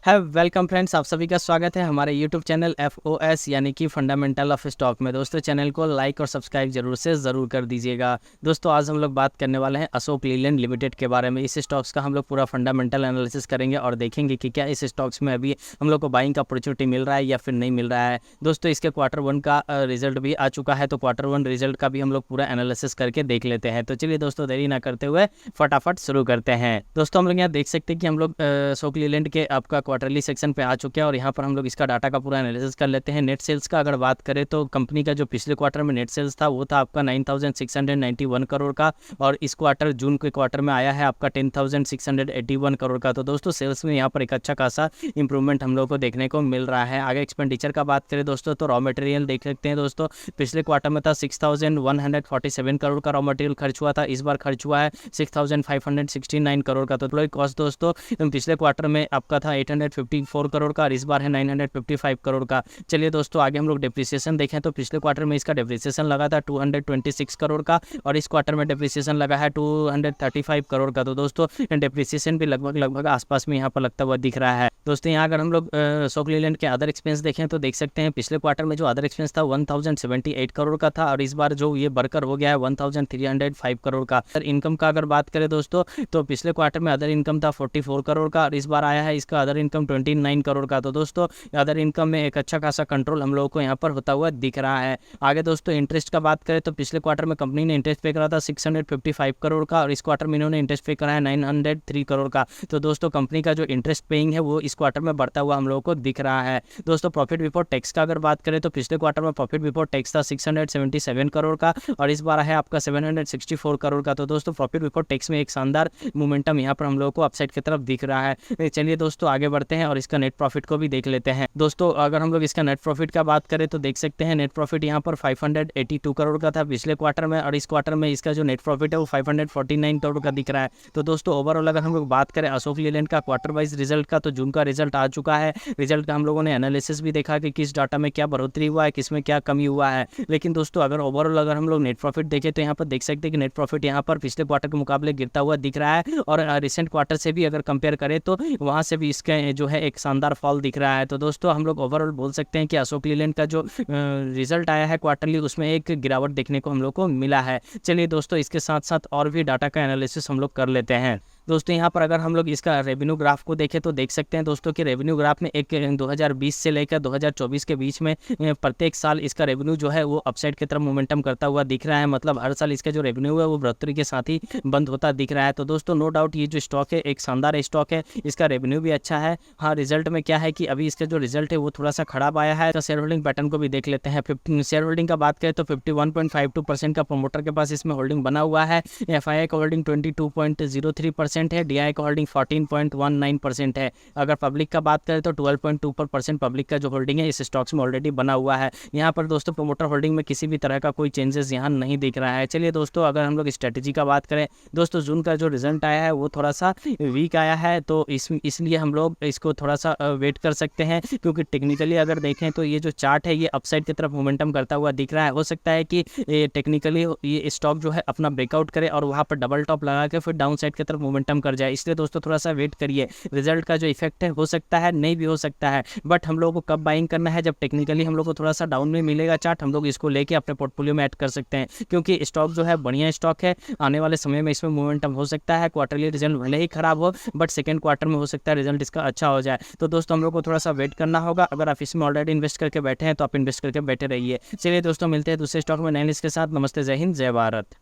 है welcome friends, आप सभी का स्वागत है हमारे यूट्यूब चैनल FOS यानी कि फंडामेंटल ऑफ स्टॉक में। दोस्तों चैनल को लाइक और सब्सक्राइब ज़रूर कर दीजिएगा। दोस्तों आज हम लोग बात करने वाले हैं अशोक लीलैंड लिमिटेड के बारे में। इस स्टॉक्स का हम लोग पूरा फंडामेंटल एनालिसिस करेंगे और देखेंगे कि क्या इस स्टॉक्स में अभी हम लोग को बाइंग का अपॉर्चुनिटी मिल रहा है या फिर नहीं मिल रहा है। दोस्तों इसके Q1 का रिजल्ट भी आ चुका है, तो Q1 रिजल्ट का भी हम लोग पूरा एनालिसिस करके देख लेते हैं। तो चलिए दोस्तों देरी ना करते हुए फटाफट शुरू करते हैं। दोस्तों हम लोग यहाँ देख सकते हैं कि हम लोग अशोक लीलैंड के आपका क्वार्टरली सेक्शन पे आ चुके हैं और यहाँ पर हम लोग इसका डाटा का पूरा एनालिसिस कर लेते हैं। नेट सेल्स का अगर बात करें तो कंपनी का जो पिछले क्वार्टर में नेट सेल्स था वो था आपका 9,691 करोड़ का, और इस क्वार्टर जून के क्वार्टर में आया है आपका 10,681 करोड़ का। तो दोस्तों सेल्स में यहाँ पर एक अच्छा खासा इंप्रूवमेंट हम लोग को देखने को मिल रहा है। आगे एक्सपेंडिचर का बात करें दोस्तों तो रॉ मटेरियल देख सकते हैं। दोस्तों पिछले क्वार्टर में था 6,147 करोड़ का रॉ मटेरियल खर्च हुआ था, इस बार खर्च हुआ है 6,569 करोड़ का। तो एम्प्लॉय कॉस्ट दोस्तों पिछले क्वार्टर में आपका था 854 करोड़ का और इस बार है 955 करोड़ का। चलिए दोस्तों आगे हम लोग डेप्रिसिएशन देखें तो पिछले क्वार्टर में इसका डेप्रिसिएशन लगा था 226 करोड़ का और इस क्वार्टर में डेप्रिसिएशन लगा है 235 करोड़ का। तो दोस्तों डेप्रिसिएशन भी लगभग आसपास में यहाँ पर लगता हुआ दिख रहा है। दोस्तों यहाँ अगर हम लोग अशोक लीलैंड के अदर एक्सपेंस देखें तो देख सकते हैं पिछले क्वार्टर में जो अदर एक्सपेंस था 1078 करोड़ का था और इस बार जो ये बढ़कर हो गया है 1305 करोड़ का। इनकम का अगर बात करें दोस्तों तो पिछले क्वार्टर में अदर इनकम था 44 करोड़ का और इस बार आया है इसका अदर इनकम 29 करोड़ का। तो दोस्तों अदर इनकम में एक अच्छा खासा कंट्रोल हम लोगों को यहाँ पर होता हुआ दिख रहा है। आगे दोस्तों इंटरेस्ट का बात करें तो पिछले क्वार्टर में कंपनी ने इंटरेस्ट पे करा था 655 करोड़ का और इस क्वार्टर में इन्होंने इंटरेस्ट पे करा है 903 करोड़ का। तो दोस्तों कंपनी का जो इंटरेस्ट पेइंग है वो इस क्वार्टर में बढ़ता हुआ हम लोगों को दिख रहा है। दोस्तों प्रॉफिट बिफोर टैक्स का अगर बात करें तो पिछले क्वार्टर में प्रॉफिट बिफोर टैक्स था 677 करोड़ का और इस बार है आपका 764 करोड़ का। तो दोस्तों प्रॉफिट बिफोर टैक्स में एक शानदार मोमेंटम यहाँ पर हम लोगों को अपसाइड की तरफ दिख रहा है। चलिए दोस्तों आगे बढ़ते हैं और इसका नेट प्रॉफिट को भी देख लेते हैं। दोस्तों अगर हम लोग इसका नेट प्रॉफिट का बात करें तो देख सकते हैं नेट प्रॉफिट यहाँ पर 582 करोड़ का था पिछले क्वार्टर में और इस क्वार्टर में इसका जो नेट प्रॉफिट है वो 549 करोड़ का दिख रहा है। तो दोस्तों ओवरऑल अगर हम लोग बात करें अशोक लीलैंड का क्वार्टर वाइज रिजल्ट का तो जून का रिजल्ट आ चुका है। रिजल्ट का हम लोगों ने एनालिसिस भी देखा कि किस डाटा में क्या बढ़ोतरी हुआ है, किस में क्या कमी हुआ है। लेकिन दोस्तों अगर ओवरऑल अगर हम लोग नेट प्रॉफिट देखें तो यहाँ पर देख सकते हैं कि नेट प्रॉफिट यहाँ पर पिछले क्वार्टर के मुकाबले गिरता हुआ दिख रहा है और रिसेंट क्वार्टर से भी अगर कंपेयर करें तो वहाँ से भी इसका जो है एक शानदार फॉल दिख रहा है। तो दोस्तों हम लोग ओवरऑल बोल सकते हैं कि अशोक लीलैंड का जो रिजल्ट आया है क्वार्टरली उसमें एक गिरावट देखने को हम लोग को मिला है। चलिए दोस्तों इसके साथ साथ और भी डाटा का एनालिसिस हम लोग कर लेते हैं। दोस्तों यहाँ पर अगर हम लोग इसका रेवेन्यू ग्राफ को देखें तो देख सकते हैं दोस्तों कि रेवेन्यू ग्राफ में एक 2020 से लेकर 2024 के बीच में प्रत्येक साल इसका रेवेन्यू जो है वो अपसाइड की तरफ मोमेंटम करता हुआ दिख रहा है। मतलब हर साल इसका जो रेवेन्यू है वो बढ़ोतरी के साथ ही बंद होता दिख रहा है। तो दोस्तों नो डाउट ये जो स्टॉक है एक शानदार स्टॉक है, इसका रेवेन्यू भी अच्छा है। हाँ रिजल्ट में क्या है कि अभी इसका जो रिजल्ट है वो थोड़ा सा खराब आया है। तो शेयर होल्डिंग पैटर्न को भी देख लेते हैं। शेयर होल्डिंग का बात करें तो 51.52% का प्रमोटर के पास इसमें होल्डिंग बना हुआ है। FII का होल्डिंग 22.03% है, DI का 14.19% है। अगर पब्लिक का बात करें तो 12.2% पब्लिक का जो होल्डिंग है इस स्टॉक्स में ऑलरेडी बना हुआ है। यहाँ पर दोस्तों प्रमोटर होल्डिंग में किसी भी तरह का कोई चेंजेस यहाँ नहीं दिख रहा है। चलिए दोस्तों अगर हम लोग स्ट्रेटेजी का बात करें दोस्तों जून का जो रिजल्ट आया है वो थोड़ा सा वीक आया है, तो इसलिए हम लोग इसको थोड़ा सा वेट कर सकते हैं क्योंकि टेक्निकली अगर देखें तो ये जो चार्ट है ये अपसाइड की तरफ मोमेंटम करता हुआ दिख रहा है। हो सकता है कि टेक्निकली ये स्टॉक जो है अपना ब्रेकआउट करे और वहाँ पर डबल टॉप लगा के फिर डाउन साइड की तरफ मोमेंटम कर जाए, इसलिए दोस्तों थोड़ा सा वेट करिए। रिजल्ट का जो इफेक्ट है हो सकता है नहीं भी हो सकता है, बट हम लोगों को कब बाइंग करना है जब टेक्निकली हम लोग को थोड़ा सा डाउन में मिलेगा चार्ट, हम लोग इसको लेके अपने पोर्टफोलियो में ऐड कर सकते हैं क्योंकि स्टॉक जो है बढ़िया स्टॉक है। आने वाले समय में इसमें मोमेंटम हो सकता है। क्वार्टरली रिजल्ट भले ही खराब हो बट सेकंड क्वार्टर में हो सकता है रिजल्ट इसका अच्छा हो जाए। तो दोस्तों हम लोग को थोड़ा सा वेट करना होगा। अगर आप इसमें ऑलरेडी इन्वेस्ट करके बैठे हैं तो आप इन्वेस्ट करके बैठे रहिए। चलिए दोस्तों मिलते हैं दूसरे स्टॉक में नए लिस्ट के साथ। नमस्ते, जय हिंद, जय भारत।